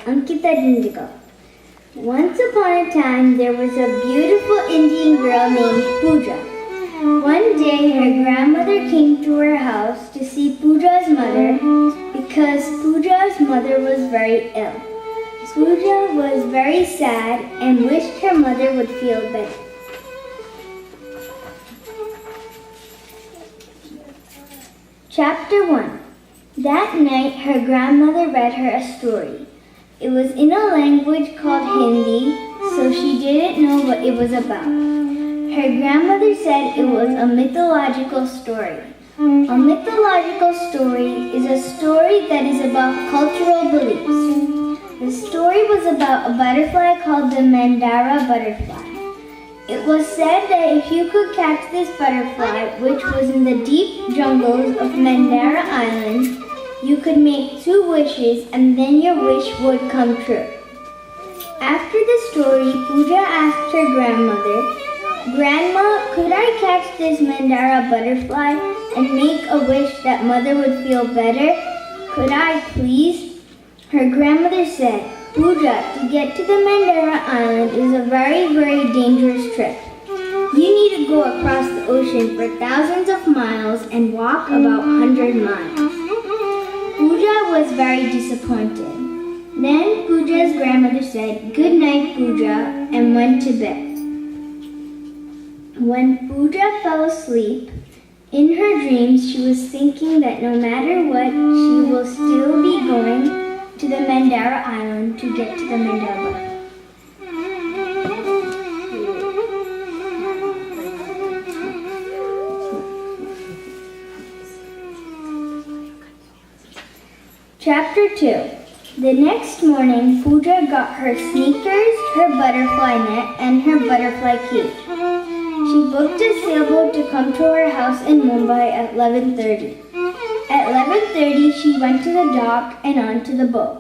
Ankitha didn't go. Once upon a time, there was a beautiful Indian girl named Pooja. One day, her grandmother came to her house to see Pooja's mother because Pooja's mother was very ill. Pooja was very sad and wished her mother would feel better. Chapter 1. That night, her grandmother read her a story. It was in a language called Hindi, so she didn't know what it was about. Her grandmother said it was a mythological story. A mythological story is a story that is about cultural beliefs. The story was about a butterfly called the Mandara butterfly. It was said that if you could catch this butterfly, which was in the deep jungles of Mandara Island, you could make 2 wishes and then your wish would come true. After the story, Pooja asked her grandmother, "Grandma, could I catch this Mandara butterfly and make a wish that mother would feel better? Could I please?" Her grandmother said, "Pooja, to get to the Mandara Island is a very, very dangerous trip. You need to go across the ocean for thousands of miles and walk about 100 miles. Pooja was very disappointed. Then Pooja's grandmother said, "Good night, Pooja," and went to bed. When Pooja fell asleep, in her dreams she was thinking that no matter what, she will still be going to the Mandara Island to get to the Mandara butterfly. Chapter 2. The next morning, Pooja got her sneakers, her butterfly net, and her butterfly cage. She booked a sailboat to come to her house in Mumbai at 11:30. At 11:30, she went to the dock and onto the boat.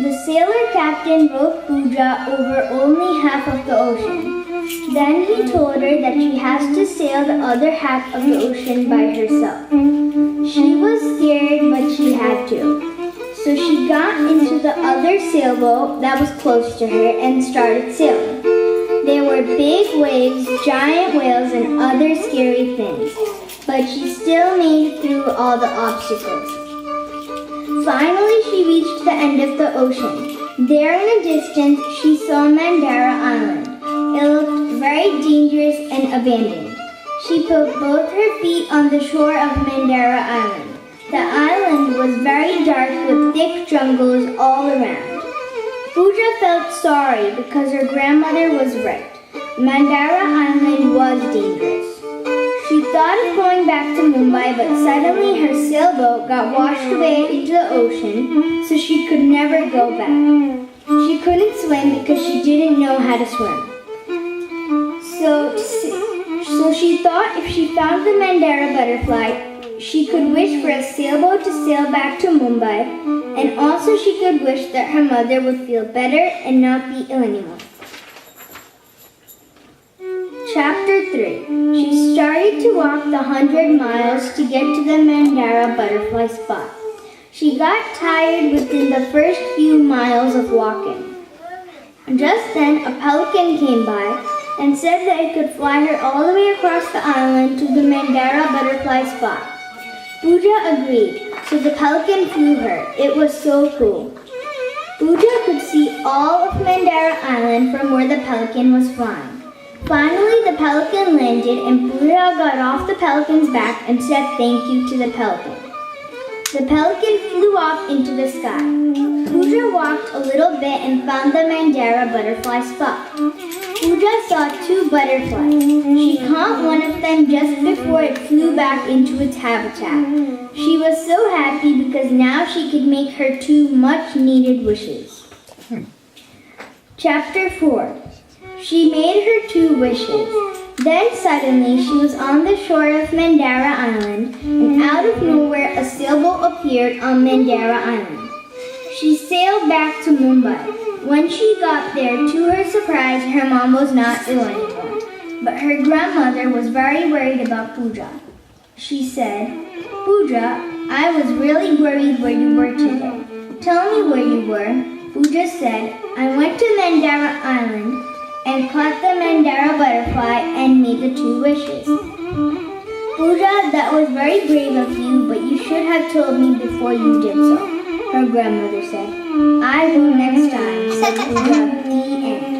The sailor captain rowed Pooja over only half of the ocean. Then he told her that she has to sail the other half of the ocean by herself. She was scared, but she had to. So she got into the other sailboat that was close to her and started sailing. There were big waves, giant whales, and other scary things, but she still made it through all the obstacles. Finally, she reached the end of the ocean. There in the distance, she saw Mandara Island. It looked very dangerous and abandoned. She put both her feet on the shore of Mandara Island. The island was very dark with thick jungles all around. Pooja felt sorry because her grandmother was right. Mandara Island was dangerous. She thought of going back to Mumbai, but suddenly her sailboat got washed away into the ocean, so she could never go back. She couldn't swim because she didn't know how to swim. So she thought if she found the Mandara butterfly, she could wish for a sailboat to sail back to Mumbai, and also she could wish that her mother would feel better and not be ill anymore. Chapter 3. She started to walk the 100 miles to get to the Mandara butterfly spot. She got tired within the first few miles of walking. Just then, a pelican came by and said that it could fly her all the way across the island to the Mandara butterfly spot. Pooja agreed, so the pelican flew her. It was so cool. Pooja could see all of Mandara Island from where the pelican was flying. Finally, the pelican landed and Pooja got off the pelican's back and said thank you to the pelican. The pelican flew off into the sky. Pooja walked a little bit and found the Mandara butterfly spot. Pooja saw 2 butterflies. She caught one of them just before it flew back into its habitat. She was so happy because now she could make her 2 much-needed wishes. Chapter 4. She made her 2 wishes. Then suddenly she was on the shore of Mandara Island, and out of nowhere a sailboat appeared on Mandara Island. She sailed back to Mumbai. When she got there, to her surprise, her mom was not ill anymore. But her grandmother was very worried about Pooja. She said, "Pooja, I was really worried where you were today. Tell me where you were." Pooja said, I went to Mandara Island and caught the Mandara butterfly and made the 2 wishes. Pooja, that was very brave of you, but you should have told me before you did so, her grandmother said. I will next time, said Pooja. The end.